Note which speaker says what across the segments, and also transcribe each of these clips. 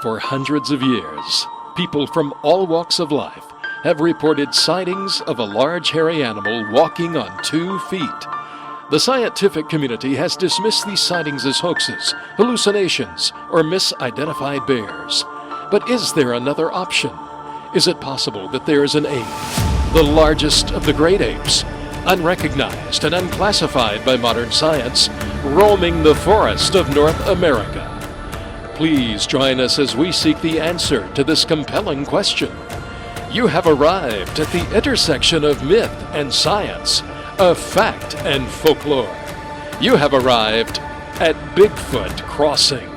Speaker 1: For hundreds of years, people from all walks of life have reported sightings of a large hairy animal walking on 2 feet. The scientific community has dismissed these sightings as hoaxes, hallucinations, or misidentified bears. But is there another option? Is it possible that there is an ape, the largest of the great apes, unrecognized and unclassified by modern science, roaming the forest of North America? Please join us as we seek the answer to this compelling question. You have arrived at the intersection of myth and science, of fact and folklore. You have arrived at Bigfoot Crossing.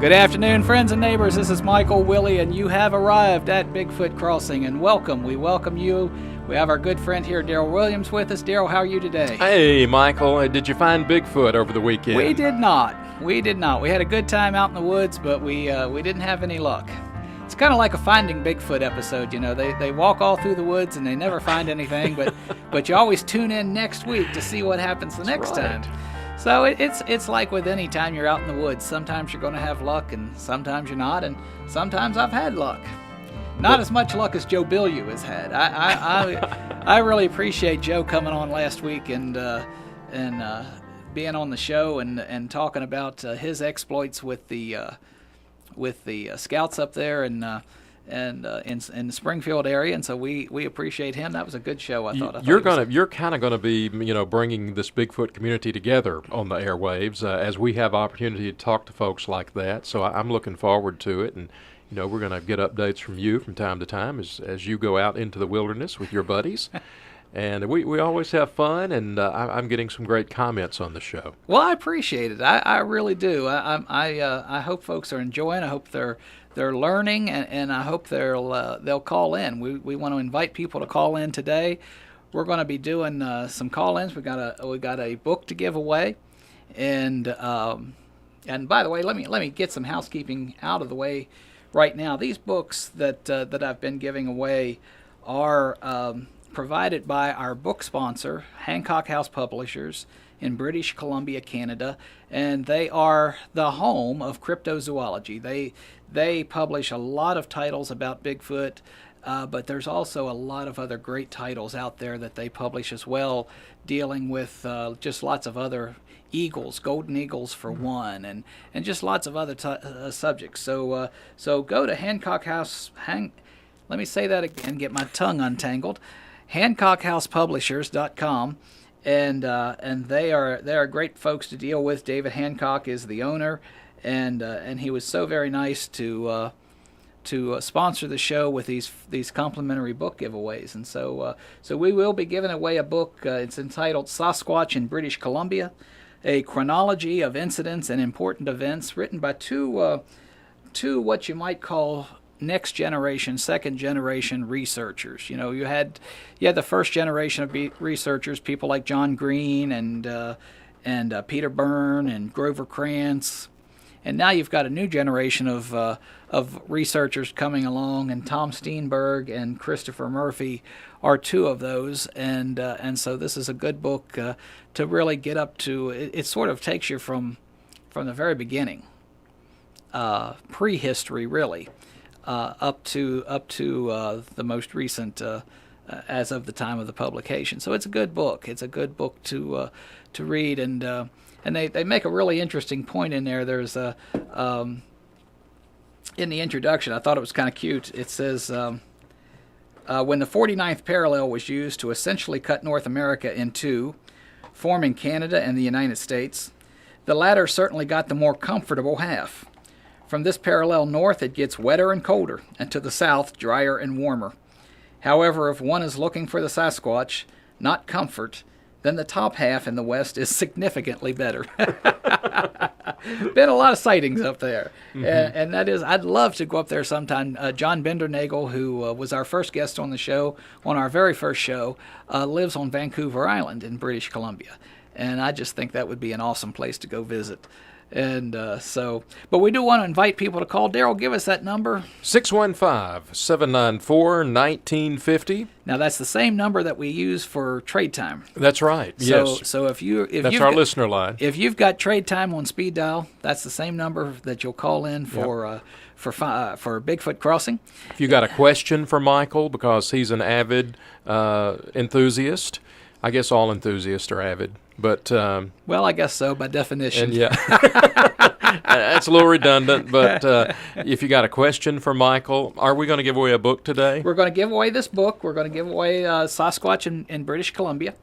Speaker 2: Good afternoon, friends and neighbors. This is Michael Willie, and you have arrived at Bigfoot Crossing. And welcome. We welcome you. We have our good friend here, Daryl Williams, with us. Daryl, how are you today?
Speaker 1: Hey, Michael. Did you find Bigfoot over the weekend?
Speaker 2: We did not. We had a good time out in the woods, but we didn't have any luck. It's kind of like a Finding Bigfoot episode. You know, they walk all through the woods and they never find anything, but you always tune in next week to see what happens the next time. So it's like with any time you're out in the woods. Sometimes you're going to have luck, and sometimes you're not, and sometimes I've had luck. Not as much luck as Joe Billieu has had. I really appreciate Joe coming on last week and being on the show and talking about his exploits with the scouts up there in the Springfield area, and so we appreciate him. That was a good show. You're
Speaker 1: kind of going to be bringing this Bigfoot community together on the airwaves as we have opportunity to talk to folks like that. So I'm looking forward to it, and we're going to get updates from you from time to time as you go out into the wilderness with your buddies. And we always have fun, and I'm getting some great comments on the show.
Speaker 2: Well, I appreciate it. I really do. I hope folks are enjoying. I hope they're learning, and I hope they'll call in. We want to invite people to call in today. We're going to be doing some call-ins. We got a book to give away, and by the way, let me get some housekeeping out of the way right now. These books that I've been giving away are provided by our book sponsor, Hancock House Publishers in British Columbia, Canada, and they are the home of cryptozoology. They publish a lot of titles about Bigfoot, but there's also a lot of other great titles out there that they publish as well, dealing with just lots of other eagles, golden eagles for one, and just lots of other subjects. So go to Hancock House. Let me say that again, get my tongue untangled. HancockHousePublishers.com, and they are great folks to deal with. David Hancock is the owner, and he was so very nice to sponsor the show with these complimentary book giveaways. And so we will be giving away a book. It's entitled Sasquatch in British Columbia, a chronology of incidents and important events, written by two what you might call next generation, second generation researchers. You had the first generation of researchers, people like John Green and Peter Byrne and Grover Krantz, and now you've got a new generation of researchers coming along, and Tom Steenberg and Christopher Murphy are two of those, and so this is a good book to really get up to. It sort of takes you from the very beginning, prehistory really. Up to the most recent, as of the time of the publication. So it's a good book. It's a good book to read, and they make a really interesting point in there. There's in the introduction, I thought it was kind of cute. It says, when the 49th parallel was used to essentially cut North America in two, forming Canada and the United States, the latter certainly got the more comfortable half. From this parallel north, it gets wetter and colder, and to the south, drier and warmer. However, if one is looking for the Sasquatch, not comfort, then the top half in the west is significantly better. Been a lot of sightings up there, and that is, I'd love to go up there sometime. John Bindernagel, who was our first guest on the show, on our very first show, lives on Vancouver Island in British Columbia, and I just think that would be an awesome place to go visit. And but we do want to invite people to call. Daryl, give us that number.
Speaker 1: 615-794-1950.
Speaker 2: Now that's the same number that we use for trade time.
Speaker 1: That's right. Yes.
Speaker 2: So if
Speaker 1: that's our listener line.
Speaker 2: If you've got trade time on speed dial, that's the same number that you'll call in for Bigfoot Crossing.
Speaker 1: If you got a question for Michael, because he's an avid enthusiast. I guess all enthusiasts are avid, but
Speaker 2: well, I guess so by definition.
Speaker 1: And yeah, that's a little redundant. But if you got a question for Michael, are we going to give away a book today?
Speaker 2: We're going to give away this book. We're going to give away Sasquatch in British Columbia.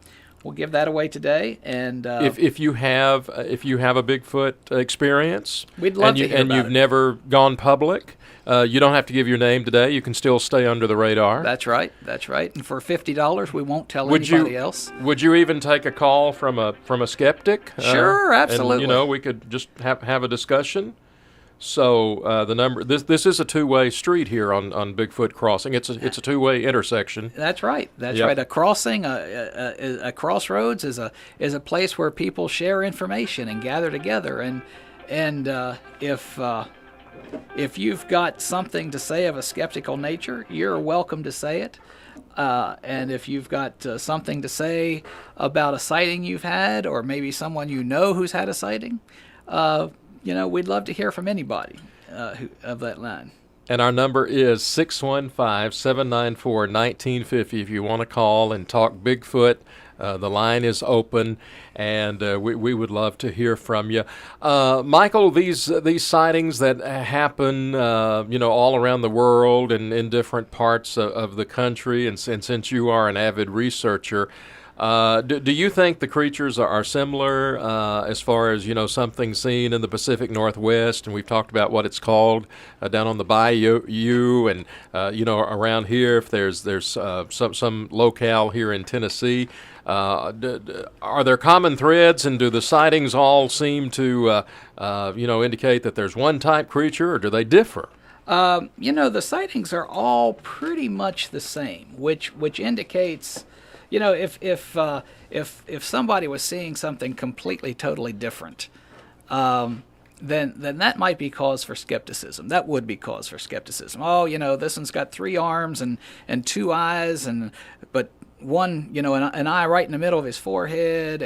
Speaker 2: We'll give that away today. And
Speaker 1: if you have a Bigfoot experience,
Speaker 2: we'd love to hear about
Speaker 1: you've never gone public. You don't have to give your name today. You can still stay under the radar.
Speaker 2: That's right. That's right. And for $50, we won't tell anybody else.
Speaker 1: Would you even take a call from a skeptic?
Speaker 2: Sure, absolutely.
Speaker 1: And, we could just have a discussion. So the number this is a two-way street here on Bigfoot Crossing. It's a two-way intersection.
Speaker 2: That's right. That's right. A crossing, a crossroads is a place where people share information and gather together. And if you've got something to say of a skeptical nature, you're welcome to say it. And if you've got something to say about a sighting you've had, or maybe someone you know who's had a sighting, we'd love to hear from anybody of that line.
Speaker 1: And our number is 615-794-1950. If you want to call and talk Bigfoot, the line is open, and we would love to hear from you. Michael, these sightings that happen, all around the world and in different parts of the country, and since you are an avid researcher, do you think the creatures are similar as far as, something seen in the Pacific Northwest, and we've talked about what it's called down on the bayou, and around here, if there's some locale here in Tennessee, are there common threads, and do the sightings all seem to indicate that there's one type creature, or do they differ?
Speaker 2: The sightings are all pretty much the same, which indicates. If somebody was seeing something completely, totally different, then that might be cause for skepticism. That would be cause for skepticism. Oh, this one's got 3 arms and 2 eyes, but one, an eye right in the middle of his forehead,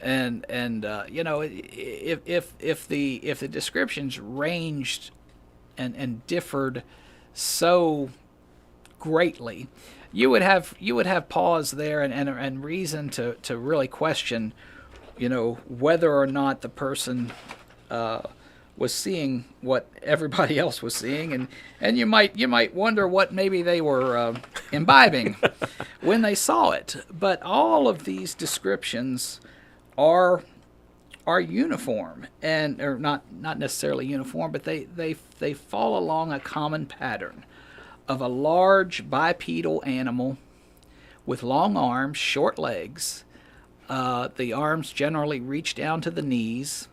Speaker 2: if the descriptions ranged and differed so greatly, you would have pause there and reason to really question, whether or not the person was seeing what everybody else was seeing, and you might wonder what maybe they were imbibing when they saw it. But all of these descriptions are uniform, or not necessarily uniform, but they fall along a common pattern of a large bipedal animal with long arms, short legs. The arms generally reach down to the knees.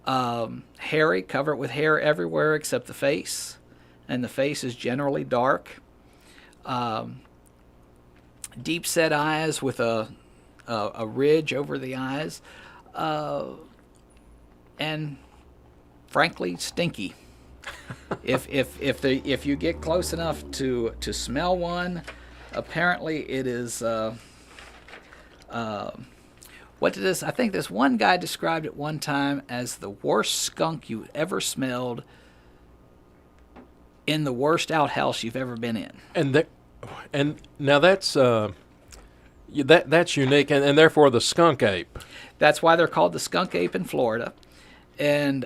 Speaker 2: Hairy, covered with hair everywhere except the face, and the face is generally dark. Deep set eyes with a ridge over the eyes, and frankly stinky. If you get close enough to smell one, apparently it is I think this one guy described it one time as the worst skunk you ever smelled in the worst outhouse you've ever been in.
Speaker 1: And now that's unique, and therefore the skunk ape.
Speaker 2: That's why they're called the skunk ape in Florida, and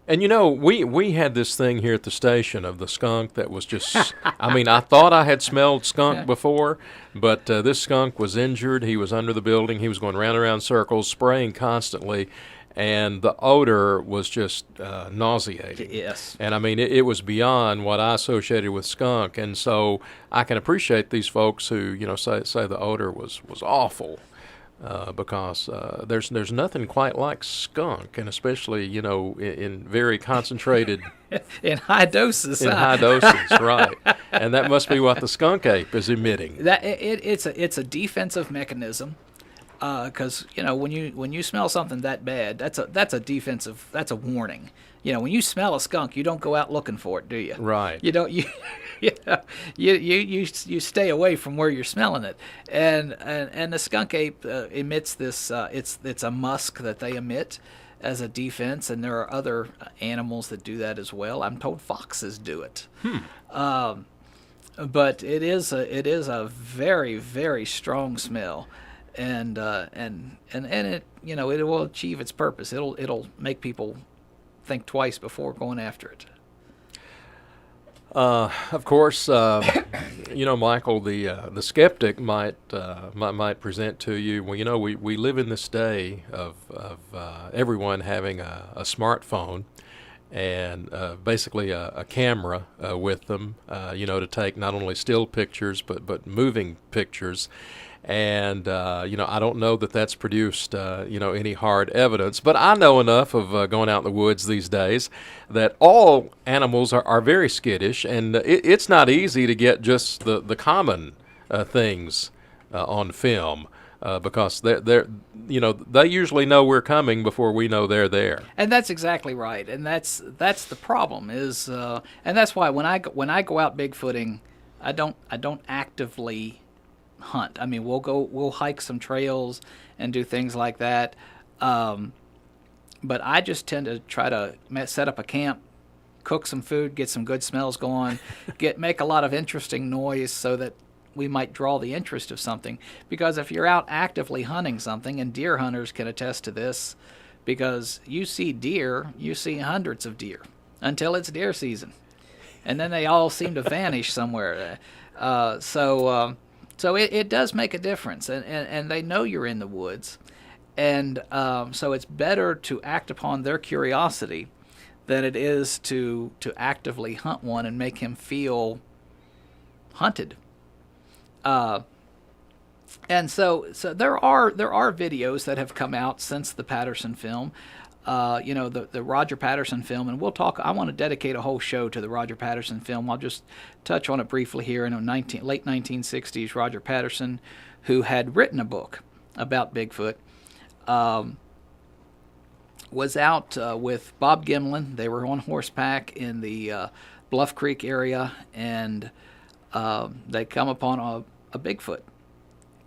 Speaker 1: we had this thing here at the station of the skunk that was just, I thought I had smelled skunk before, but this skunk was injured. He was under the building. He was going round and round circles, spraying constantly, and the odor was just nauseating.
Speaker 2: Yes. And
Speaker 1: it was beyond what I associated with skunk, and so I can appreciate these folks who, say the odor was awful. Because there's nothing quite like skunk, and especially in very concentrated
Speaker 2: in high doses.
Speaker 1: High doses, right? And that must be what the skunk ape is emitting.
Speaker 2: It's a defensive mechanism. Because when you smell something that bad, that's a warning. When you smell a skunk, you don't go out looking for it, do you?
Speaker 1: Right.
Speaker 2: You don't you stay away from where you're smelling it. And the skunk ape emits this. It's a musk that they emit as a defense, and there are other animals that do that as well. I'm told foxes do it. But it is a very, very strong smell, and it it will achieve its purpose. It'll make people think twice before going after it.
Speaker 1: Of course, Michael, the skeptic might present to you. Well, we live in this day of everyone having a smartphone, and basically a camera with them, to take not only still pictures but moving pictures. And I don't know that that's produced any hard evidence, but I know enough of going out in the woods these days that all animals are very skittish, and it's not easy to get just the common things on film. Because they usually know we're coming before we know they're there.
Speaker 2: And that's exactly right. And that's the problem is, and that's why when I go out bigfooting, I don't actively hunt. I mean, we'll hike some trails and do things like that. But I just tend to try to set up a camp, cook some food, get some good smells going, make a lot of interesting noise so that we might draw the interest of something. Because if you're out actively hunting something, and deer hunters can attest to this, because you see deer, you see hundreds of deer until it's deer season, and then they all seem to vanish somewhere. So it does make a difference, and they know you're in the woods, and so it's better to act upon their curiosity than it is to actively hunt one and make him feel hunted. And so there are videos that have come out since the Patterson film, the Roger Patterson film, and I want to dedicate a whole show to the Roger Patterson film. I'll just touch on it briefly here. In the late 1960s, Roger Patterson, who had written a book about Bigfoot, was out with Bob Gimlin. They were on horseback in the Bluff Creek area, and they come upon a Bigfoot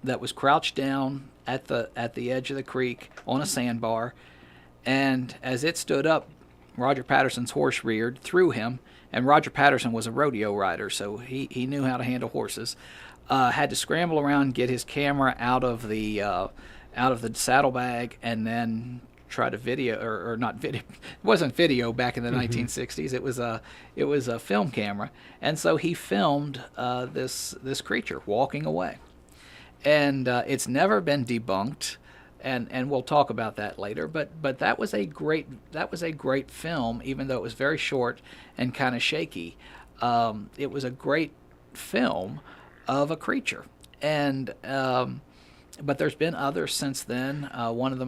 Speaker 2: that was crouched down at the edge of the creek on a sandbar, and as it stood up, Roger Patterson's horse reared through him, and Roger Patterson was a rodeo rider, so he knew how to handle horses. Had to scramble around, get his camera out of the saddlebag, and then try to video or not video. It wasn't video back in the 1960s. It was a film camera, and so he filmed this creature walking away, and it's never been debunked, and we'll talk about that later. But that was a great film, even though it was very short and kind of shaky. It was a great film of a creature, and but there's been others since then. One of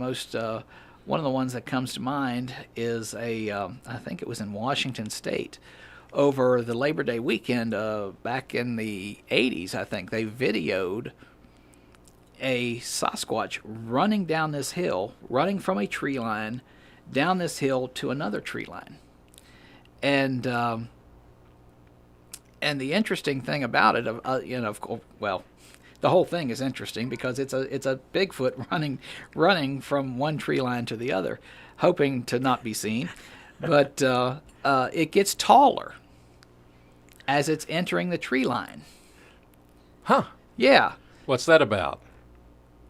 Speaker 2: the ones that comes to mind is I think it was in Washington State over the Labor Day weekend back in the 80s. I think they videoed a Sasquatch running down this hill, running from a tree line down this hill to another tree line. And the interesting thing about it, the whole thing is interesting because it's a Bigfoot running from one tree line to the other, hoping to not be seen. But it gets taller as it's entering the tree line.
Speaker 1: Huh.
Speaker 2: Yeah.
Speaker 1: What's that about?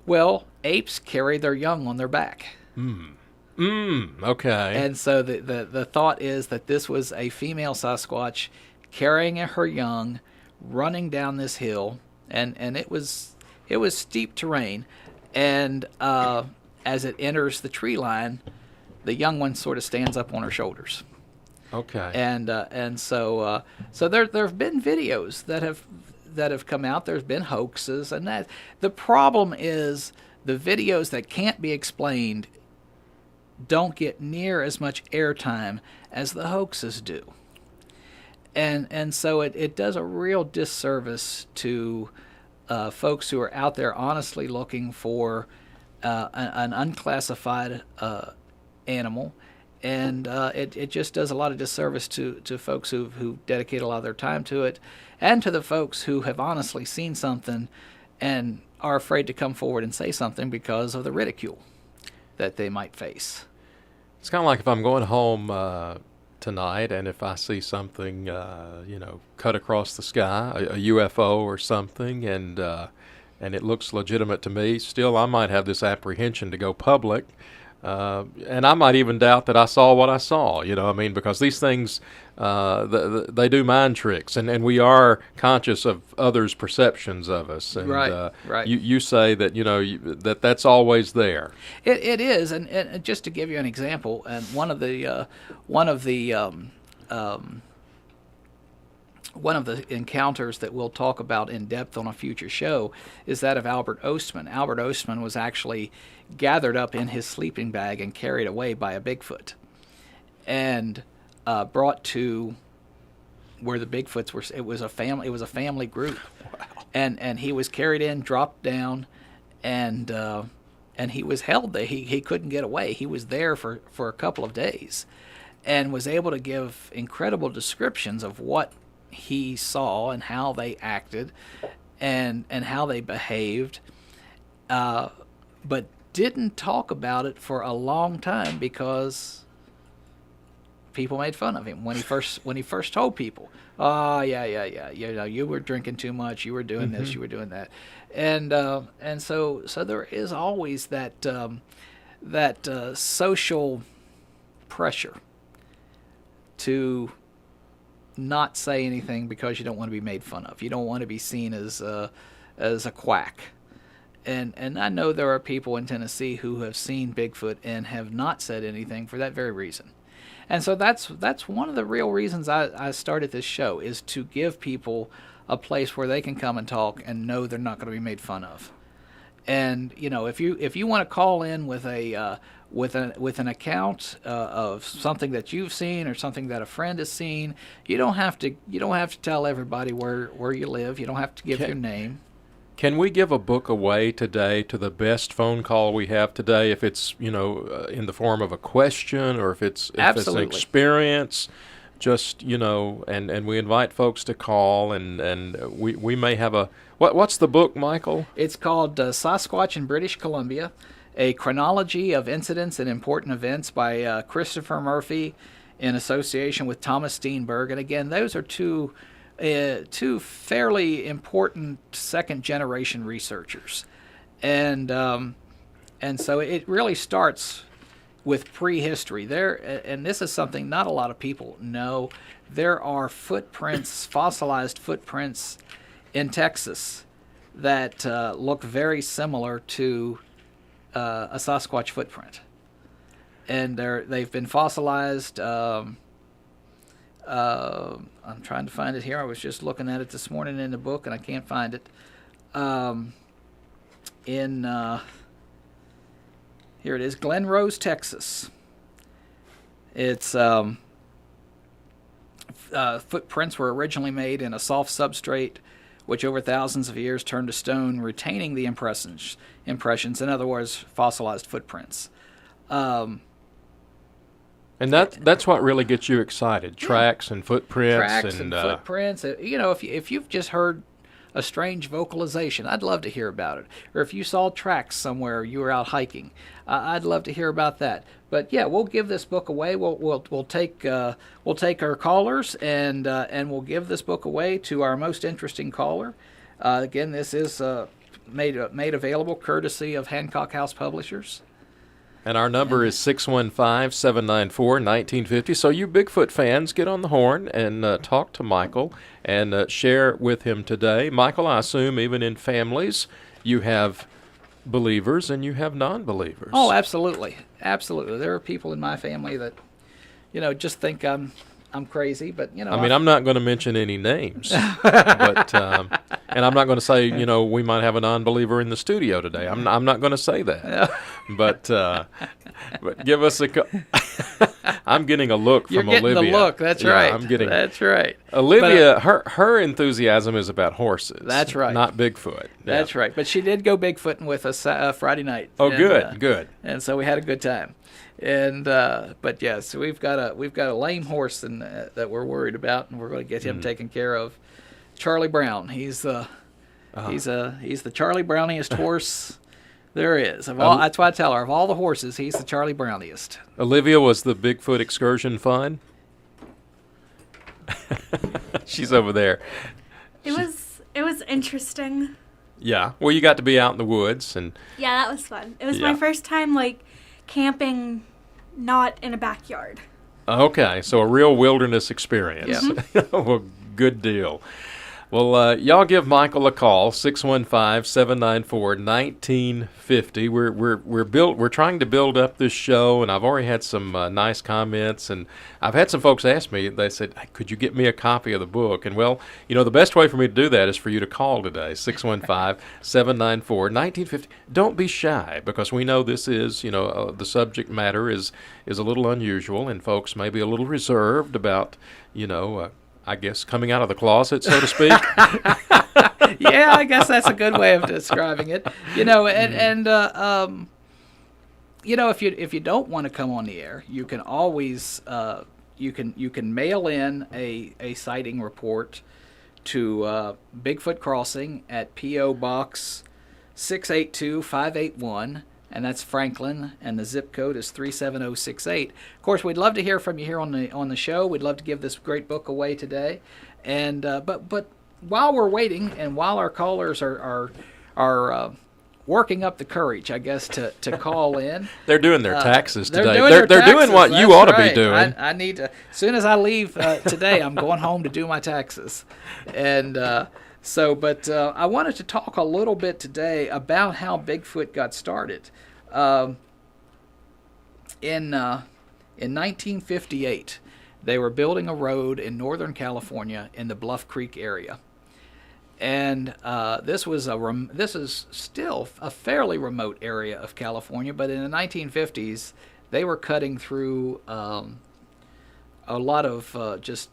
Speaker 2: Well, apes carry their young on their back.
Speaker 1: Okay.
Speaker 2: And so the thought is that this was a female Sasquatch carrying her young, running down this hill, and it was steep terrain, and as it enters the tree line, the young one sort of stands up on her shoulders.
Speaker 1: Okay.
Speaker 2: And so there have been videos that have come out. There's been hoaxes, and that the problem is the videos that can't be explained don't get near as much airtime as the hoaxes do. And so it does a real disservice to folks who are out there honestly looking for an unclassified animal, and it just does a lot of disservice to folks who dedicate a lot of their time to it, and to the folks who have honestly seen something and are afraid to come forward and say something because of the ridicule that they might face.
Speaker 3: It's kind of like if I'm going home tonight, and if I see something, cut across the sky, a UFO or something, and it looks legitimate to me, still I might have this apprehension to go public. And I might even doubt that I saw what I saw, because these things, they do mind tricks, and we are conscious of others' perceptions of us. And,
Speaker 2: right.
Speaker 3: You say that, that's always there.
Speaker 2: It is, and just to give you an example, and one of the encounters that we'll talk about in depth on a future show is that of Albert Ostman. Albert Ostman was actually gathered up in his sleeping bag and carried away by a Bigfoot, and brought to where the Bigfoots were. It was a family group.
Speaker 3: Wow.
Speaker 2: And he was carried in, dropped down, and he was held there. He couldn't get away. He was there for a couple of days, and was able to give incredible descriptions of what he saw and how they acted and how they behaved, but didn't talk about it for a long time because people made fun of him when he first told people, "Oh yeah, you were drinking too much, you were doing this, you were doing that," and so there is always that social pressure to not say anything because you don't want to be made fun of. You don't want to be seen as a quack. And I know there are people in Tennessee who have seen Bigfoot and have not said anything for that very reason. And so that's one of the real reasons I started this show, is to give people a place where they can come and talk and know they're not going to be made fun of. And if you want to call in with an account of something that you've seen or something that a friend has seen, you don't have to tell everybody where you live. You don't have to give your name.
Speaker 3: Can we give a book away today to the best phone call we have today, if it's in the form of a question, or if it's an experience? Just and we invite folks to call, and we may have a what's the book, Michael?
Speaker 2: It's called Sasquatch in British Columbia: A Chronology of Incidents and Important Events by Christopher Murphy in association with Thomas Steenberg. And again, those are two fairly important second-generation researchers, and so it really starts with prehistory. And this is something not a lot of people know. There are fossilized footprints in Texas that look very similar to a Sasquatch footprint, and they've been fossilized. I'm trying to find it here. I was just looking at it this morning in the book, and I can't find it. Here it is, Glen Rose, Texas. It's footprints were originally made in a soft substrate, which over thousands of years turned to stone, retaining the impressions. In other words, fossilized footprints.
Speaker 3: And that's what really gets you excited. Tracks and footprints.
Speaker 2: Tracks and footprints. If you've just heard a strange vocalization, I'd love to hear about it. Or if you saw tracks somewhere, you were out hiking, I'd love to hear about that. But yeah, we'll give this book away. We'll take our callers, and we'll give this book away to our most interesting caller. Again, this is made available courtesy of Hancock House Publishers.
Speaker 3: And our number is 615-794-1950. So you Bigfoot fans, get on the horn and talk to Michael and share with him today. Michael, I assume even in families, you have believers and you have non-believers.
Speaker 2: Oh, absolutely. Absolutely. There are people in my family that, just think I'm crazy, but,
Speaker 3: I'm not going to mention any names, but And I'm not going to say, we might have a non-believer in the studio today. I'm not going to say that. But give us I'm getting a look from Olivia.
Speaker 2: You're getting the look. That's right.
Speaker 3: I'm getting.
Speaker 2: That's right.
Speaker 3: Olivia, her enthusiasm is about horses.
Speaker 2: That's right.
Speaker 3: Not Bigfoot.
Speaker 2: That's right. But she did go Bigfooting with us Friday night.
Speaker 3: Oh, good.
Speaker 2: And so we had a good time. And but yes, we've got a lame horse that we're worried about, and we're going to get him taken care of. Charlie Brown. He's the Charlie Browniest horse there is. That's why I tell her, of all the horses, he's the Charlie Browniest.
Speaker 3: Olivia, was the Bigfoot excursion fun? She's over there.
Speaker 4: It was interesting.
Speaker 3: Yeah. Well, you got to be out in the woods and.
Speaker 4: Yeah, that was fun. It was my first time camping, not in a backyard.
Speaker 3: Okay, so a real wilderness experience.
Speaker 2: Yeah.
Speaker 3: Well, good deal. Well, y'all give Michael a call, 615-794-1950. We're trying to build up this show, and I've already had some nice comments, and I've had some folks ask me. They said, hey, "Could you get me a copy of the book?" And well, the best way for me to do that is for you to call today, 615-794-1950. Don't be shy, because we know this is, the subject matter is a little unusual, and folks may be a little reserved about, I guess, coming out of the closet, so to speak.
Speaker 2: Yeah, I guess that's a good way of describing it. If you don't want to come on the air, you can always you can mail in a sighting report to Bigfoot Crossing at P.O. Box 682-581. And that's Franklin, and the zip code is 37068. Of course, we'd love to hear from you here on the show. We'd love to give this great book away today. And but while we're waiting, and while our callers are working up the courage, I guess, to call in.
Speaker 3: They're doing their taxes today.
Speaker 2: They're
Speaker 3: doing what you ought to be doing.
Speaker 2: I need to. As soon as I leave today, I'm going home to do my taxes, and. But I wanted to talk a little bit today about how Bigfoot got started. In 1958, they were building a road in Northern California in the Bluff Creek area, and this is still a fairly remote area of California. But in the 1950s, they were cutting through a lot of just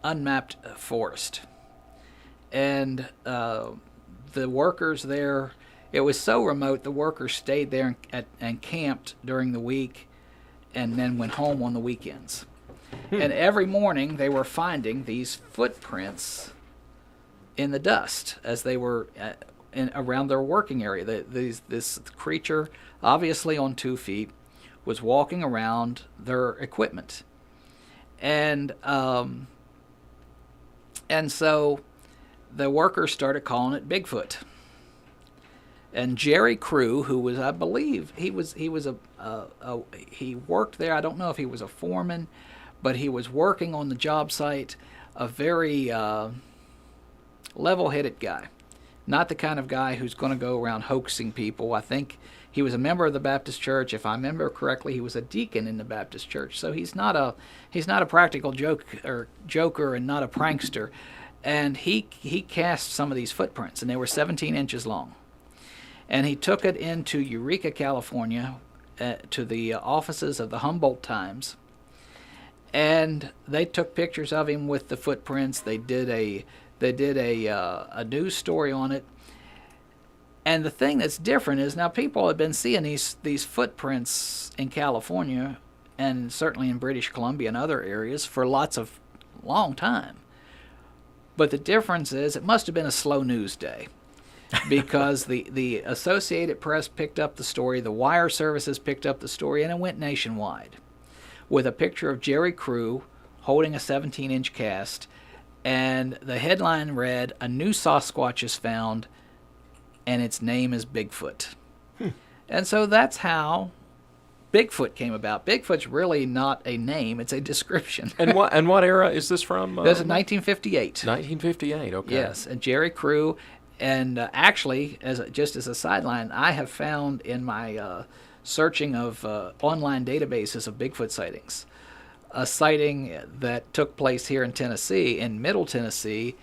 Speaker 2: unmapped forest. And the workers there, it was so remote, the workers stayed there and camped during the week and then went home on the weekends. And every morning they were finding these footprints in the dust as they were around their working area. This creature, obviously on 2 feet, was walking around their equipment. And so the workers started calling it Bigfoot. And Jerry Crew, who was, I believe, he worked there. I don't know if he was a foreman, but he was working on the job site. A very level-headed guy, not the kind of guy who's going to go around hoaxing people. I think he was a member of the Baptist Church. If I remember correctly, he was a deacon in the Baptist Church. So he's not a practical joker and not a prankster. And he cast some of these footprints, and they were 17 inches long. And he took it into Eureka, California, to the offices of the Humboldt Times. And they took pictures of him with the footprints. They did a news story on it. And the thing that's different is now people have been seeing these footprints in California, and certainly in British Columbia and other areas, for long time. But the difference is it must have been a slow news day because the Associated Press picked up the story, the wire services picked up the story, and it went nationwide with a picture of Jerry Crew holding a 17-inch cast, and the headline read, "A new Sasquatch is found, and its name is Bigfoot." And so that's how Bigfoot came about. Bigfoot's really not a name; it's a description.
Speaker 3: And what era is this from?
Speaker 2: This is 1958.
Speaker 3: 1958. Okay.
Speaker 2: Yes, and Jerry Crew, and actually, as a sideline, I have found in my searching of online databases of Bigfoot sightings, a sighting that took place here in Tennessee, in Middle Tennessee,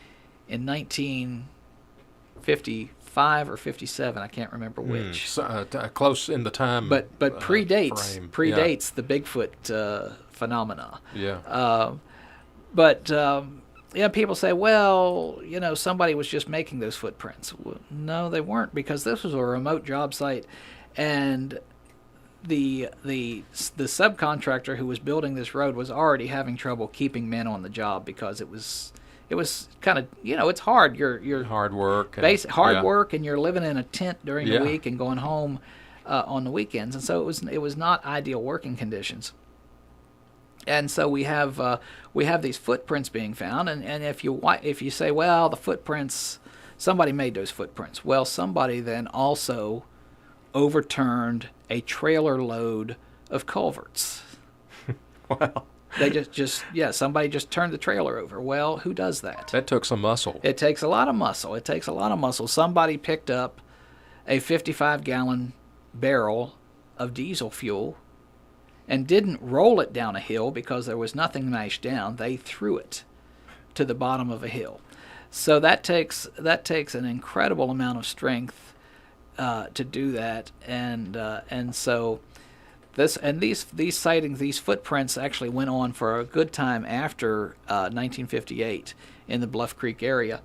Speaker 2: in 55 or 57. I can't remember which.
Speaker 3: So, close in the time.
Speaker 2: But predates
Speaker 3: frame.
Speaker 2: the Bigfoot phenomena.
Speaker 3: Yeah.
Speaker 2: People say, well, somebody was just making those footprints. Well, no, they weren't, because this was a remote job site, and the subcontractor who was building this road was already having trouble keeping men on the job, because it was kind of, it's hard. You're
Speaker 3: hard work.
Speaker 2: Work, and you're living in a tent during the week and going home on the weekends, and so it was not ideal working conditions. And so we have these footprints being found, and if you say, well, the footprints, somebody made those footprints. Well, somebody then also overturned a trailer load of culverts.
Speaker 3: Wow.
Speaker 2: They somebody just turned the trailer over. Well, who does that?
Speaker 3: That took some muscle.
Speaker 2: It takes a lot of muscle. Somebody picked up a 55-gallon barrel of diesel fuel and didn't roll it down a hill because there was nothing mashed down. They threw it to the bottom of a hill. So that takes an incredible amount of strength to do that, and so these sightings, these footprints, actually went on for a good time after 1958 in the Bluff Creek area,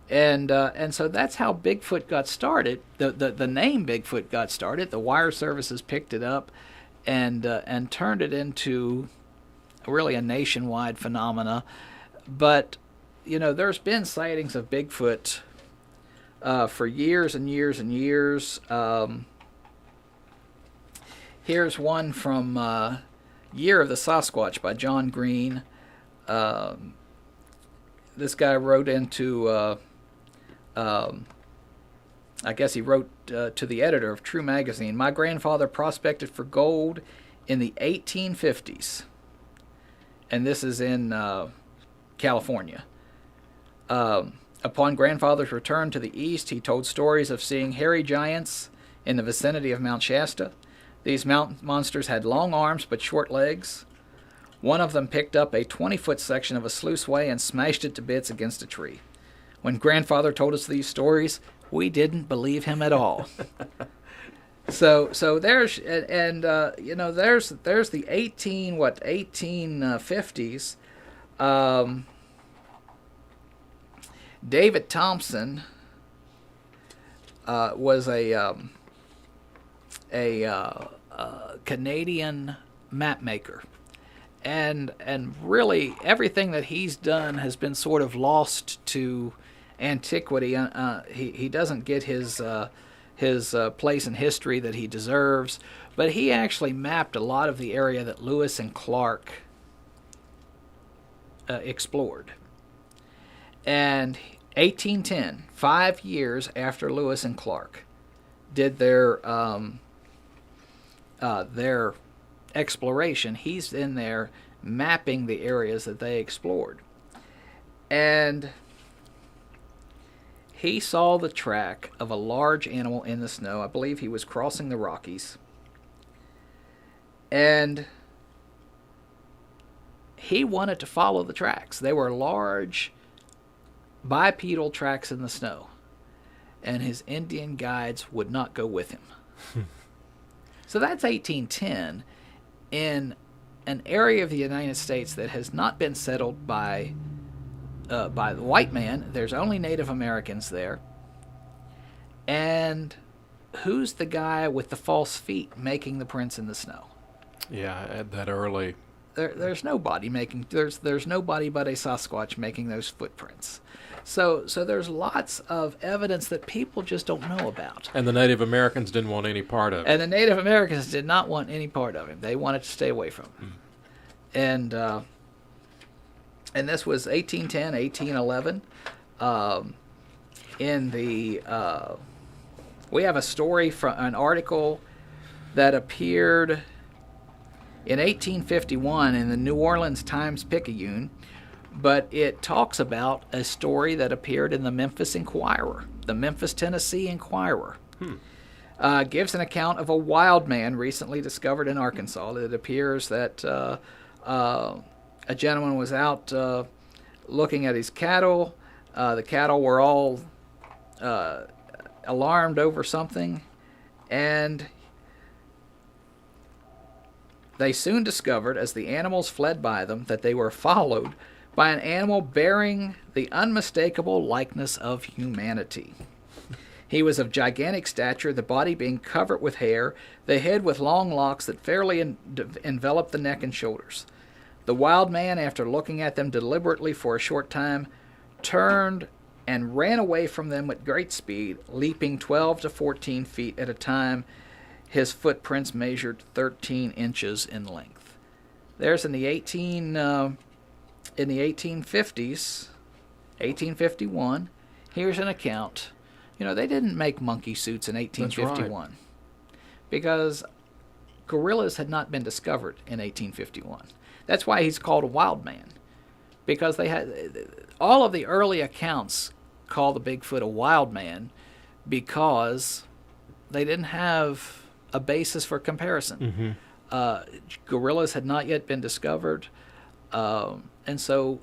Speaker 2: and so that's how Bigfoot got started. The name Bigfoot got started. The wire services picked it up and turned it into really a nationwide phenomena. But there's been sightings of Bigfoot for years and years and years. Here's one from Year of the Sasquatch by John Green. This guy wrote into, I guess he wrote to the editor of True Magazine. My grandfather prospected for gold in the 1850s. And this is in California. Upon grandfather's return to the east, he told stories of seeing hairy giants in the vicinity of Mount Shasta. These mountain monsters had long arms but short legs. One of them picked up a 20-foot section of a sluiceway and smashed it to bits against a tree. When grandfather told us these stories, we didn't believe him at all. So there's there's the 1850s. David Thompson was a Canadian map maker, and really everything that he's done has been sort of lost to antiquity. He doesn't get his place in history that he deserves, but he actually mapped a lot of the area that Lewis and Clark explored. And 1810, 5 years after Lewis and Clark did their exploration, he's in there mapping the areas that they explored. And he saw the track of a large animal in the snow. I believe he was crossing the Rockies. And he wanted to follow the tracks. They were large bipedal tracks in the snow, and his Indian guides would not go with him. So that's 1810 in an area of the United States that has not been settled by the white man. There's only Native Americans there. And who's the guy with the false feet making the prints in the snow?
Speaker 3: Yeah, at that early.
Speaker 2: There's nobody making. There's nobody but a Sasquatch making those footprints. So there's lots of evidence that people just don't know about.
Speaker 3: And the Native Americans didn't want any part of it.
Speaker 2: And the Native Americans did not want any part of him. They wanted to stay away from him. And this was 1810, 1811. We have a story from an article that appeared in 1851 in the New Orleans Times-Picayune, but it talks about a story that appeared in the Memphis Inquirer, the Memphis, Tennessee Inquirer. Gives an account of a wild man recently discovered in Arkansas. It appears that a gentleman was out looking at his cattle. The cattle were all alarmed over something, and they soon discovered, as the animals fled by them, that they were followed by an animal bearing the unmistakable likeness of humanity. He was of gigantic stature, the body being covered with hair, the head with long locks that fairly enveloped the neck and shoulders. The wild man, after looking at them deliberately for a short time, turned and ran away from them at great speed, leaping 12 to 14 feet at a time. His footprints measured 13 inches in length. There's in the 1850s, 1851. Here's an account. You know, they didn't make monkey suits in 1851 because gorillas had not been discovered in 1851. That's why he's called a wild man, because they had all of the early accounts call the Bigfoot a wild man because they didn't have a basis for comparison. Gorillas had not yet been discovered, and so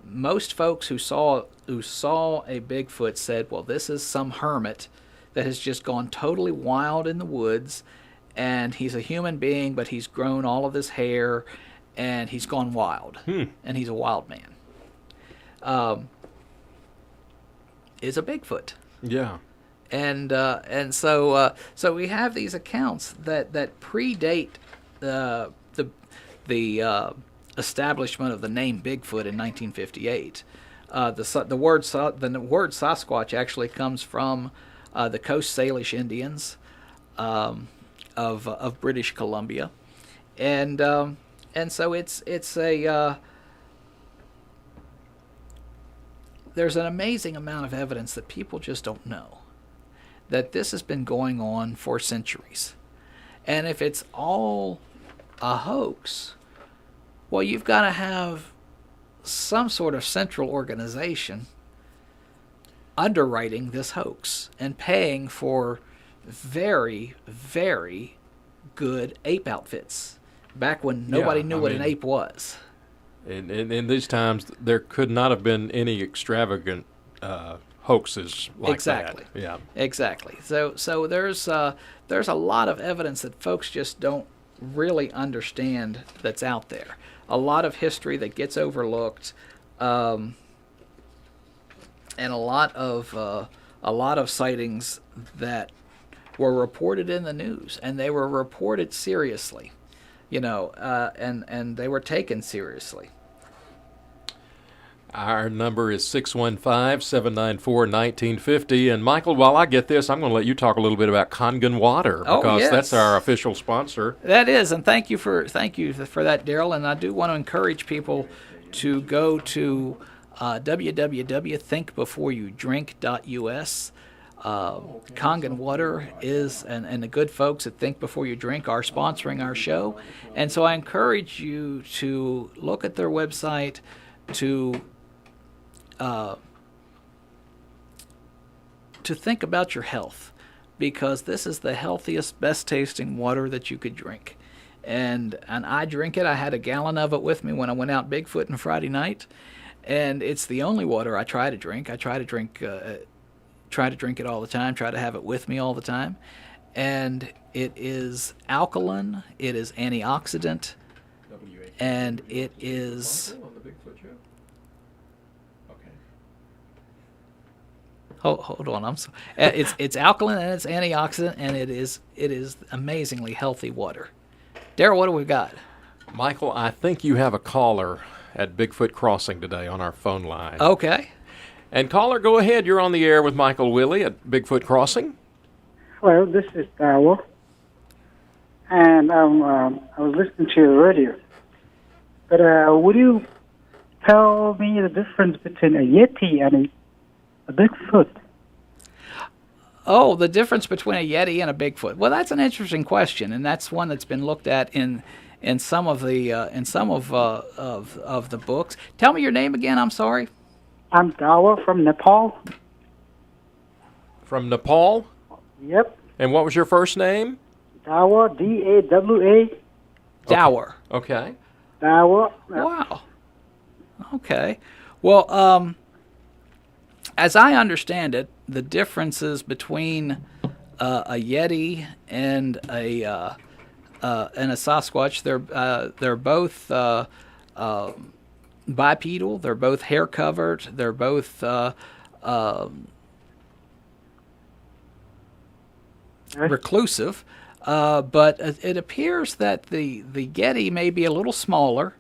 Speaker 2: most folks who saw a Bigfoot said, well, this is some hermit that has just gone totally wild in the woods, and he's a human being, but he's grown all of this hair, and he's gone wild, and he's a wild man. Is a Bigfoot.
Speaker 3: Yeah.
Speaker 2: And so we have these accounts that predate the establishment of the name Bigfoot in 1958. The word Sasquatch actually comes from the Coast Salish Indians of British Columbia, and so it's a there's an amazing amount of evidence that people just don't know, that this has been going on for centuries. And if it's all a hoax, well, you've got to have some sort of central organization underwriting this hoax and paying for very, very good ape outfits back when nobody knew what an ape was.
Speaker 3: In these times, there could not have been any extravagant hoaxes like
Speaker 2: exactly.
Speaker 3: that. Yeah,
Speaker 2: exactly. So there's a lot of evidence that folks just don't really understand that's out there. A lot of history that gets overlooked, and a lot of sightings that were reported in the news, and they were reported seriously, and they were taken seriously.
Speaker 3: Our number is 615-794-1950. And Michael, while I get this, I'm going to let you talk a little bit about Kangen Water, because that's our official sponsor.
Speaker 2: That is, and thank you for that, Daryl. And I do want to encourage people to go to www.thinkbeforeyouDrink.us. Kangen Water is, and the good folks at Think Before You Drink are sponsoring our show. And so I encourage you to look at their website, to think about your health, because this is the healthiest, best tasting water that you could drink. And I drink it. I had a gallon of it with me when I went out Bigfooting Friday night, and it's the only water I try to drink. I try to drink it all the time, try to have it with me all the time. And it is alkaline, it is antioxidant, and it is... Hold on, I'm sorry. It's alkaline and it's antioxidant, and it is amazingly healthy water. Daryl, what do we got?
Speaker 3: Michael, I think you have a caller at Bigfoot Crossing today on our phone line.
Speaker 2: Okay.
Speaker 3: And caller, go ahead. You're on the air with Michael Willie at Bigfoot Crossing.
Speaker 5: Hello, this is Dawa, and I was listening to your radio. But would you tell me the difference between a Yeti and a Bigfoot?
Speaker 2: Oh, the difference between a Yeti and a Bigfoot. Well, that's an interesting question, and that's one that's been looked at in some of the books. Tell me your name again. I'm sorry.
Speaker 5: I'm Dawa from Nepal.
Speaker 3: From Nepal?
Speaker 5: Yep.
Speaker 3: And what was your first name?
Speaker 5: Dawa, D-A-W-A.
Speaker 2: Dower.
Speaker 3: Okay.
Speaker 5: Dawa.
Speaker 2: Wow. Okay. Well, as I understand it, the differences between a Yeti and a Sasquatch, they're both bipedal. They're both hair covered. They're both reclusive. But it appears that the Yeti may be a little smaller,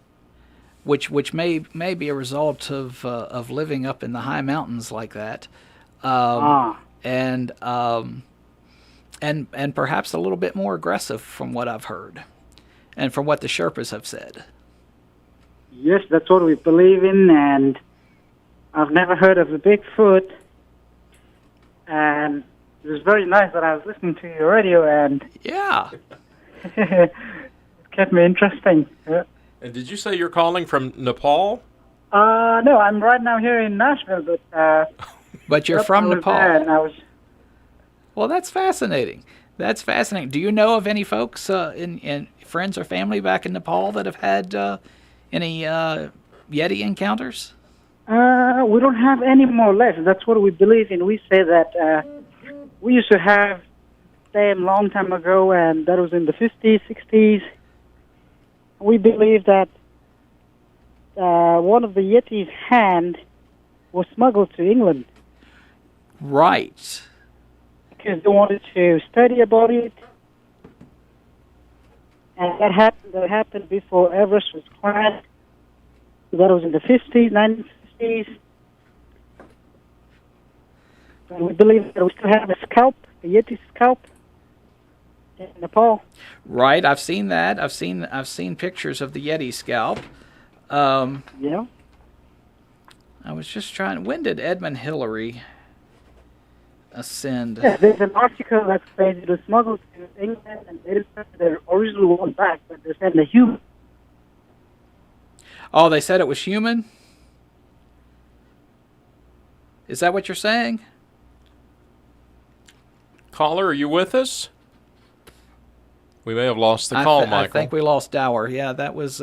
Speaker 2: which may be a result of living up in the high mountains like that, and perhaps a little bit more aggressive from what I've heard, and from what the Sherpas have said.
Speaker 5: Yes, that's what we believe in, and I've never heard of a Bigfoot, and it was very nice that I was listening to your radio, and
Speaker 2: yeah,
Speaker 5: it kept me interesting. Yeah.
Speaker 3: And did you say you're calling from Nepal?
Speaker 5: No, I'm right now here in Nashville,
Speaker 2: but you're from Nepal.
Speaker 5: Well,
Speaker 2: that's fascinating. That's fascinating. Do you know of any folks, in friends or family back in Nepal that have had any Yeti encounters?
Speaker 5: We don't have any more left. That's what we believe in. We say that we used to have them long time ago, and that was in the 50s, 60s. We believe that one of the Yeti's hand was smuggled to England.
Speaker 2: Right.
Speaker 5: Because they wanted to study about it. And that happened before Everest was climbed. That was in the 50s, 1950s. And we believe that we still have a scalp, a Yeti scalp, in Nepal.
Speaker 2: Right, I've seen that. I've seen pictures of the Yeti scalp.
Speaker 5: Yeah.
Speaker 2: I was just trying. When did Edmund Hillary ascend?
Speaker 5: Yeah, there's an article that says it was smuggled to England, and they didn't send the original one back, but they sent a human.
Speaker 2: Oh, they said it was human? Is that what you're saying?
Speaker 3: Caller, are you with us? We may have lost the call, Michael.
Speaker 2: I think we lost Dower. Yeah, that was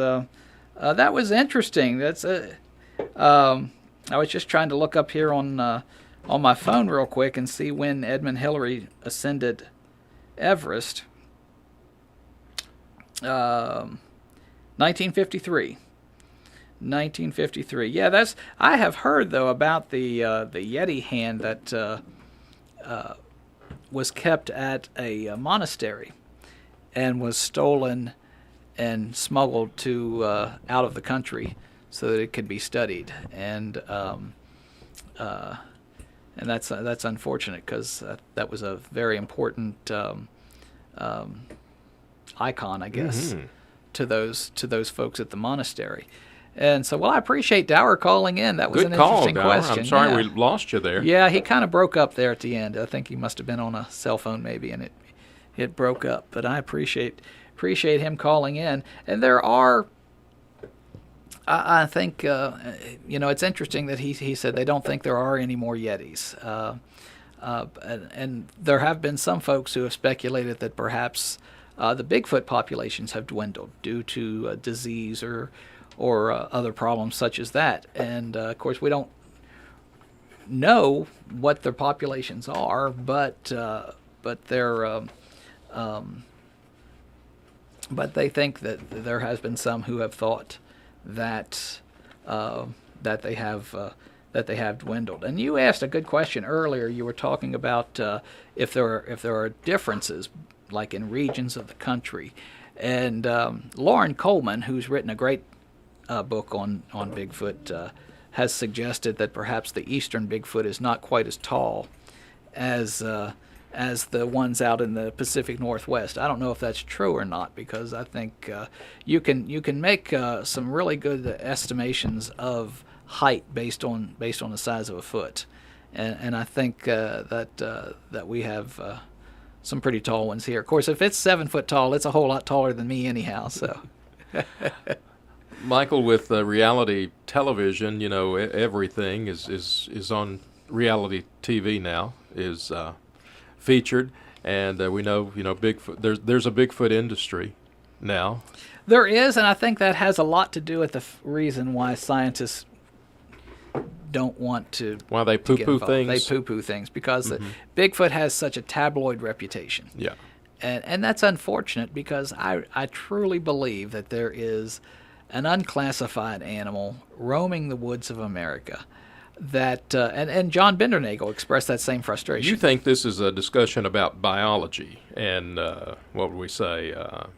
Speaker 2: interesting. That's I was just trying to look up here on my phone real quick and see when Edmund Hillary ascended Everest. 1953. 1953. Yeah, I have heard though about the Yeti hand that was kept at a monastery and was stolen and smuggled to out of the country so that it could be studied, and that's unfortunate because that was a very important icon, I guess, to those folks at the monastery. And so, well, I appreciate Dower calling in. That was
Speaker 3: Good
Speaker 2: an
Speaker 3: call,
Speaker 2: interesting
Speaker 3: Dower.
Speaker 2: question.
Speaker 3: I'm sorry
Speaker 2: yeah.
Speaker 3: we lost you there.
Speaker 2: Yeah, he kind of broke up there at the end. I think he must have been on a cell phone maybe, and it broke up. But I appreciate him calling in. And there are, I think, it's interesting that he said they don't think there are any more Yetis. And there have been some folks who have speculated that perhaps the Bigfoot populations have dwindled due to disease or other problems such as that. And of course, we don't know what their populations are, but they're but they think that there has been some who have thought that they have dwindled. And you asked a good question earlier. You were talking about if there are differences, like in regions of the country. And Lauren Coleman, who's written a great book on Bigfoot, has suggested that perhaps the eastern Bigfoot is not quite as tall as the ones out in the Pacific Northwest. I don't know if that's true or not, because I think you can make some really good estimations of height based on the size of a foot, and I think that we have some pretty tall ones here. Of course, if it's 7 foot tall, it's a whole lot taller than me anyhow. So.
Speaker 3: Michael, with reality television, everything is on reality TV now, is featured, and we know, Bigfoot. There's a Bigfoot industry now. There
Speaker 2: is, and I think that has a lot to do with the reason why scientists don't want to.
Speaker 3: Why they poo-poo things?
Speaker 2: They poo-poo things because Bigfoot has such a tabloid reputation.
Speaker 3: Yeah.
Speaker 2: And that's unfortunate because I truly believe that there is an unclassified animal roaming the woods of America that, and John Bindernagel expressed that same frustration.
Speaker 3: You think this is a discussion about biology and, what would we say,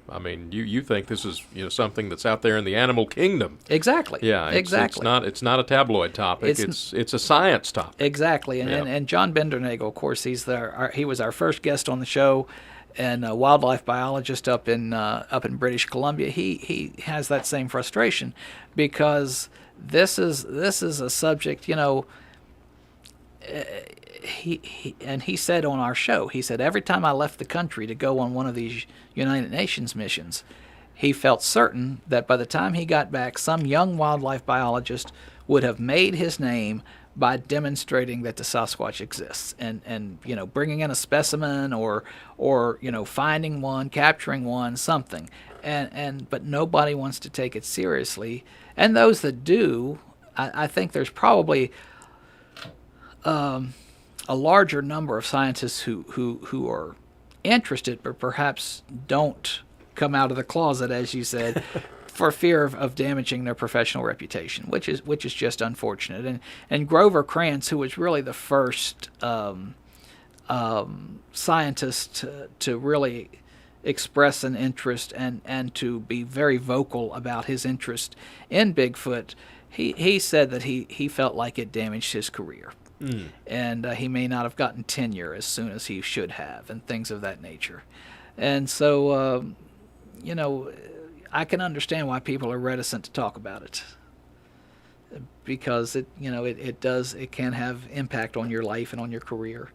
Speaker 3: I mean, you think this is, something that's out there in the animal kingdom.
Speaker 2: Exactly.
Speaker 3: Yeah,
Speaker 2: exactly.
Speaker 3: It's not a tabloid topic. It's a science topic.
Speaker 2: Exactly. And John Bindernagel, of course, he was our first guest on the show, and a wildlife biologist up in British Columbia. He has that same frustration because this is a subject, he said on our show, he said every time I left the country to go on one of these United Nations missions, he felt certain that by the time he got back, some young wildlife biologist would have made his name by demonstrating that the Sasquatch exists and bringing in a specimen or finding one, capturing one, something. But nobody wants to take it seriously. And those that do, I think there's probably a larger number of scientists who are interested but perhaps don't come out of the closet, as you said, for fear of damaging their professional reputation, which is just unfortunate. And Grover Krantz, who was really the first scientist to really express an interest and to be very vocal about his interest in Bigfoot, he said that he felt like it damaged his career. And he may not have gotten tenure as soon as he should have, and things of that nature. And so, I can understand why people are reticent to talk about it, because it can have impact on your life and on your career.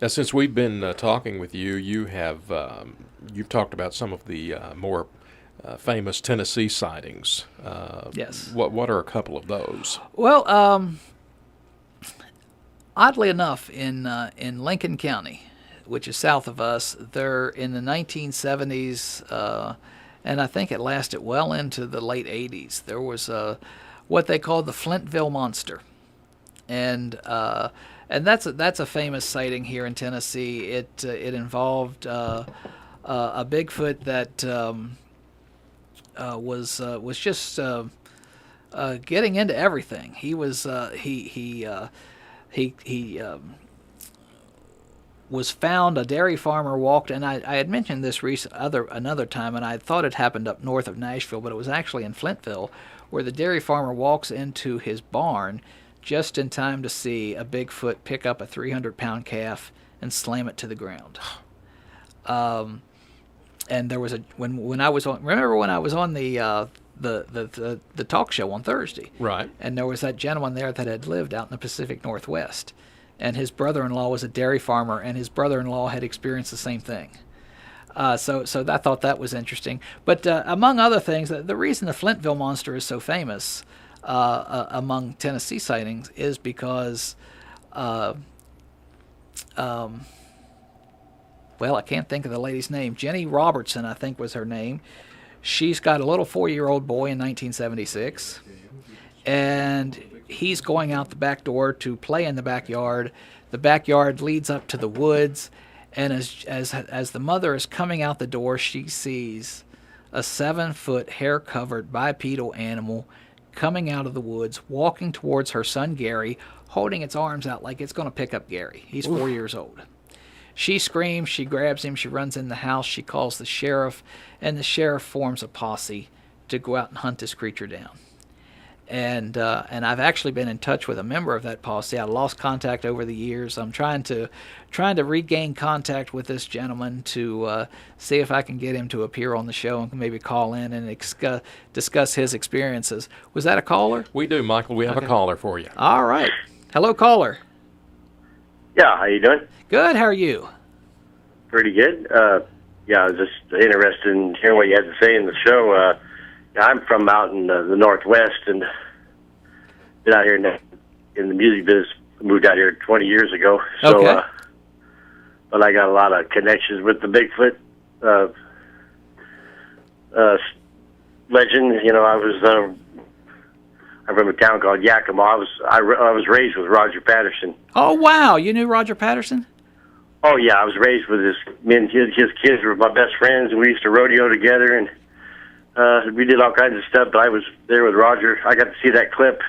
Speaker 3: Now, since we've been talking with you, you've talked about some of the more famous Tennessee sightings.
Speaker 2: Yes.
Speaker 3: What are a couple of those?
Speaker 2: Well, oddly enough, in Lincoln County, which is south of us, there in the 1970s, and I think it lasted well into the late 80s, there was what they called the Flintville Monster, and that's a famous sighting here in Tennessee. It involved a Bigfoot that was just getting into everything. He was he was found. A dairy farmer walked, and I had mentioned this another time, and I thought it happened up north of Nashville, but it was actually in Flintville, where the dairy farmer walks into his barn just in time to see a Bigfoot pick up a 300-pound calf and slam it to the ground. And there was when I was on the talk show on Thursday,
Speaker 3: right? And
Speaker 2: there was that gentleman there that had lived out in the Pacific Northwest, and his brother-in-law was a dairy farmer, and his brother-in-law had experienced the same thing. So I thought that was interesting. But among other things, the reason the Flintville Monster is so famous among Tennessee sightings is because, well, I can't think of the lady's name. Jenny Robertson, I think, was her name. She's got a little 4-year-old boy in 1976, and he's going out the back door to play in the backyard. The backyard leads up to the woods, and as the mother is coming out the door, she sees a 7-foot hair-covered bipedal animal coming out of the woods, walking towards her son Gary, holding its arms out like it's going to pick up Gary. He's 4 years old. She screams, she grabs him, she runs in the house, she calls the sheriff, and the sheriff forms a posse to go out and hunt this creature down. And I've actually been in touch with a member of that posse. I lost contact over the years. I'm trying to regain contact with this gentleman to see if I can get him to appear on the show and maybe call in and discuss his experiences. Was that a caller?
Speaker 3: We do, Michael. We have a caller for you.
Speaker 2: All right. Hello, caller.
Speaker 6: Yeah, how you doing?
Speaker 2: Good. How are you?
Speaker 6: Pretty good. Yeah, I was just interested in hearing what you had to say in the show. I'm from out in the Northwest and been out here in the music business. Moved out here 20 years ago. So,
Speaker 2: okay.
Speaker 6: But I got a lot of connections with the Bigfoot legend. You know, I I'm from a town called Yakima. I was raised with Roger Patterson.
Speaker 2: Oh, wow. You knew Roger Patterson?
Speaker 6: Oh yeah, I was raised with his kids were my best friends, and we used to rodeo together, and we did all kinds of stuff. But I was there with Roger. I got to see that clip.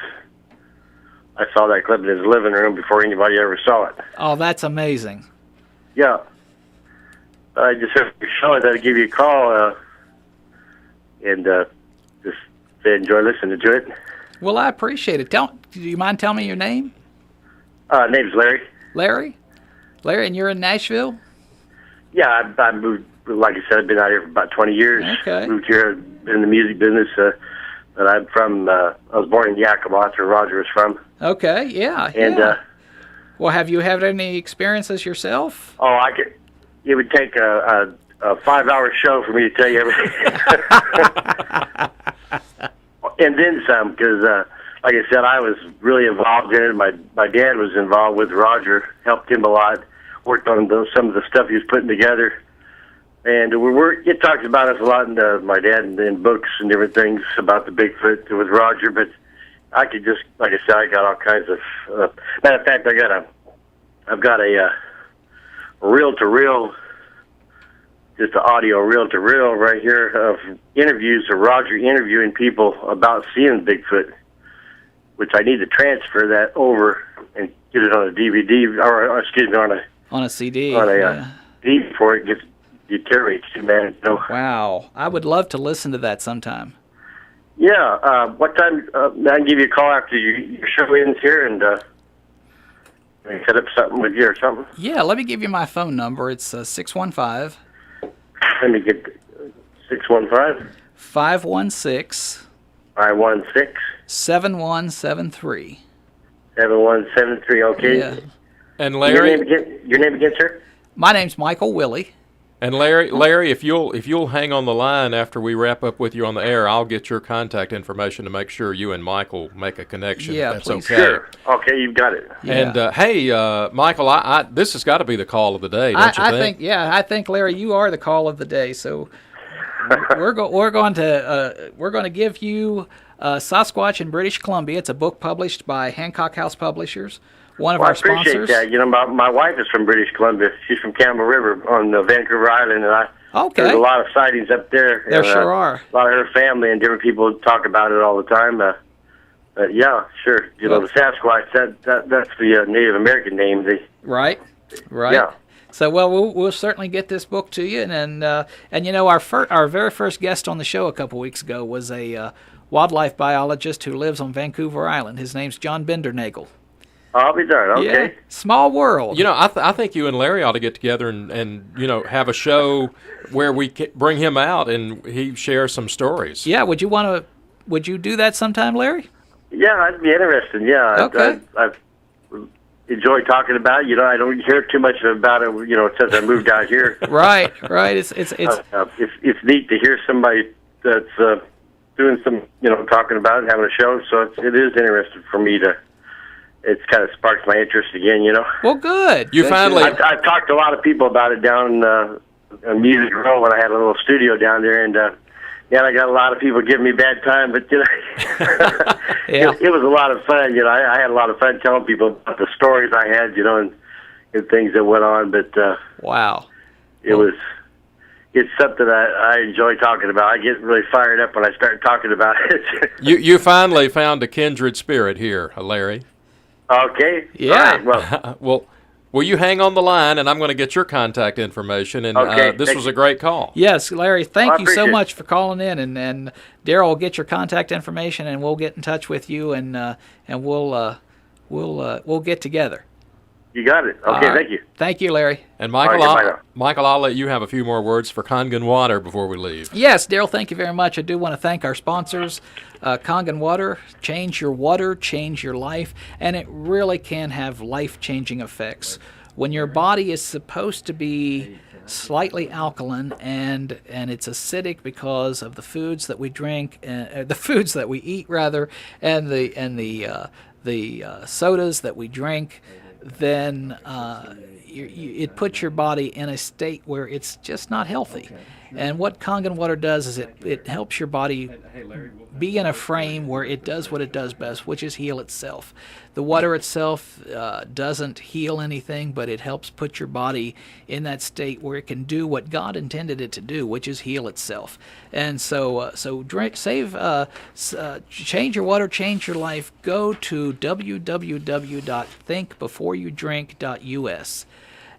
Speaker 6: I saw that clip in his living room before anybody ever saw it.
Speaker 2: Oh, that's amazing.
Speaker 6: Yeah. I just heard your show. I thought I'd give you a call, and just enjoy listening to it.
Speaker 2: Well, I appreciate it. Do you mind telling me your name?
Speaker 6: Name's Larry.
Speaker 2: Larry? Larry, and you're in Nashville?
Speaker 6: Yeah, I moved, like I said, I've been out here for about 20 years.
Speaker 2: Okay.
Speaker 6: Moved here, been in the music business, but I'm from, I was born in Yakima, that's where Roger was from.
Speaker 2: Okay, yeah.
Speaker 6: And,
Speaker 2: well, have you had any experiences yourself?
Speaker 6: oh, it would take a 5-hour show for me to tell you everything. And then some, because, like I said, I was really involved in it. My dad was involved with Roger, helped him a lot, worked on some of the stuff he was putting together. And it talks about us a lot in my dad in books and different things about the Bigfoot with Roger. But I could just, like I said, I got all kinds of. Matter of fact, I've got a reel-to-reel, just an audio reel-to-reel right here of interviews of Roger interviewing people about seeing Bigfoot, which I need to transfer that over and get it on a DVD, or excuse me,
Speaker 2: on a CD.
Speaker 6: CD before it gets deteriorates, man. So,
Speaker 2: wow, I would love to listen to that sometime.
Speaker 6: Yeah, what time? I can give you a call after your show ends here, and set up something with you or something.
Speaker 2: Yeah, let me give you my phone number. It's 615.
Speaker 6: Let me get 615
Speaker 2: 516
Speaker 6: 516
Speaker 2: 7173.
Speaker 6: 7173. Okay.
Speaker 2: Yeah.
Speaker 3: And Larry,
Speaker 6: your name again, sir?
Speaker 2: My name's Michael Willie.
Speaker 3: And Larry, if you'll hang on the line after we wrap up with you on the air, I'll get your contact information to make sure you and Michael make a connection.
Speaker 2: Yeah,
Speaker 3: if that's
Speaker 2: please.
Speaker 3: okay.
Speaker 6: Sure. Okay, you've got it.
Speaker 2: Yeah.
Speaker 3: And hey, Michael, this has got to be the call of the day, don't you think?
Speaker 2: I think Larry, you are the call of the day. So we're going to give you Sasquatch in British Columbia. It's a book published by Hancock House Publishers. One of our sponsors.
Speaker 6: I appreciate that. You know, my wife is from British Columbia. She's from Campbell River on Vancouver Island, and there's a lot of sightings up there.
Speaker 2: There sure are.
Speaker 6: A lot of her family and different people talk about it all the time. Yeah, sure. You know, the Sasquatch, that's the Native American name.
Speaker 2: Right.
Speaker 6: Yeah.
Speaker 2: So, we'll certainly get this book to you, and you know, our very first guest on the show a couple weeks ago was a wildlife biologist who lives on Vancouver Island. His name's John Bindernagel.
Speaker 6: I'll be darned. Okay.
Speaker 2: Yeah. Small world.
Speaker 3: You know, I think you and Larry ought to get together and you know, have a show where we bring him out and he shares some stories.
Speaker 2: Yeah. Would you do that sometime, Larry?
Speaker 6: Yeah, I'd be interested. Yeah.
Speaker 2: Okay.
Speaker 6: I've enjoyed talking about it. You know, I don't hear too much about it, you know, since I moved out here.
Speaker 2: Right. It's
Speaker 6: it's neat to hear somebody that's doing some, you know, talking about it, having a show. So it is interesting for me to. It's kind of sparked my interest again, you know.
Speaker 2: Well, good.
Speaker 6: I've talked to a lot of people about it down in Music Row when I had a little studio down there, and I got a lot of people giving me bad time, but you know,
Speaker 2: yeah.
Speaker 6: it was a lot of fun. You know, I had a lot of fun telling people about the stories I had, you know, and things that went on. But
Speaker 2: wow,
Speaker 6: it's something I enjoy talking about. I get really fired up when I start talking about it.
Speaker 3: You finally found a kindred spirit here, Larry.
Speaker 6: Okay.
Speaker 2: Yeah.
Speaker 6: Right,
Speaker 3: well, will you hang on the line, and I'm going to get your contact information, and
Speaker 6: okay,
Speaker 3: this was a great call.
Speaker 2: Yes, Larry, thank you so
Speaker 6: appreciate
Speaker 2: much for calling in, and Daryl will get your contact information, and we'll get in touch with you, and we'll get together.
Speaker 6: You got it. Okay,
Speaker 2: right.
Speaker 6: Thank you.
Speaker 2: Thank you, Larry.
Speaker 3: And Michael,
Speaker 6: All right,
Speaker 3: Michael, I'll let you have a few more words for Kangen Water before we leave.
Speaker 2: Yes, Daryl, thank you very much. I do want to thank our sponsors, Kangen Water. Change your water, change your life, and it really can have life-changing effects. When your body is supposed to be slightly alkaline and it's acidic because of the foods that we drink, the foods that we eat rather, and the sodas that we drink, then it puts your body in a state where it's just not healthy. And what Kangen water does is it helps your body be in a frame where it does what it does best, which is heal itself. The water itself doesn't heal anything, but it helps put your body in that state where it can do what God intended it to do, which is heal itself. And so drink, change your water, change your life. Go to www.thinkbeforeyoudrink.us.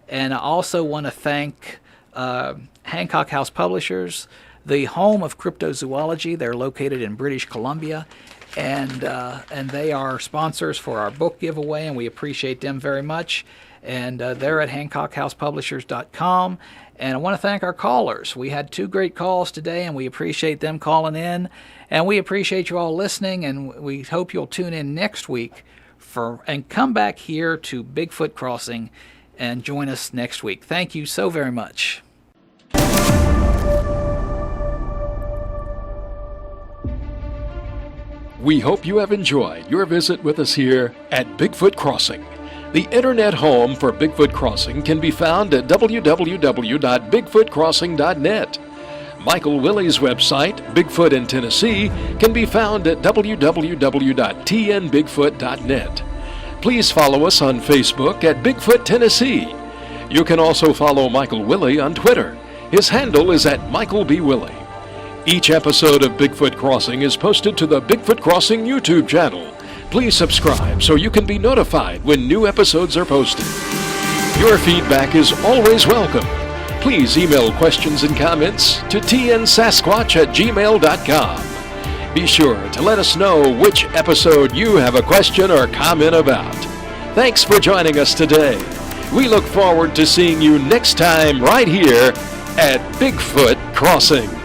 Speaker 2: And I also want to thank Hancock House Publishers, the home of cryptozoology. They're located in British Columbia, and they are sponsors for our book giveaway, and we appreciate them very much. And they're at HancockHousePublishers.com. And I want to thank our callers. We had 2 great calls today, and we appreciate them calling in. And we appreciate you all listening, and we hope you'll tune in next week and come back here to Bigfoot Crossing and join us next week. Thank you so very much.
Speaker 1: We hope you have enjoyed your visit with us here at Bigfoot Crossing. The internet home for Bigfoot Crossing can be found at www.bigfootcrossing.net. Michael Willey's website, Bigfoot in Tennessee, can be found at www.tnbigfoot.net. Please follow us on Facebook at Bigfoot Tennessee. You can also follow Michael Willey on Twitter. His handle is at Michael B. Willey. Each episode of Bigfoot Crossing is posted to the Bigfoot Crossing YouTube channel. Please subscribe so you can be notified when new episodes are posted. Your feedback is always welcome. Please email questions and comments to tnsasquatch@gmail.com. Be sure to let us know which episode you have a question or comment about. Thanks for joining us today. We look forward to seeing you next time right here at Bigfoot Crossing.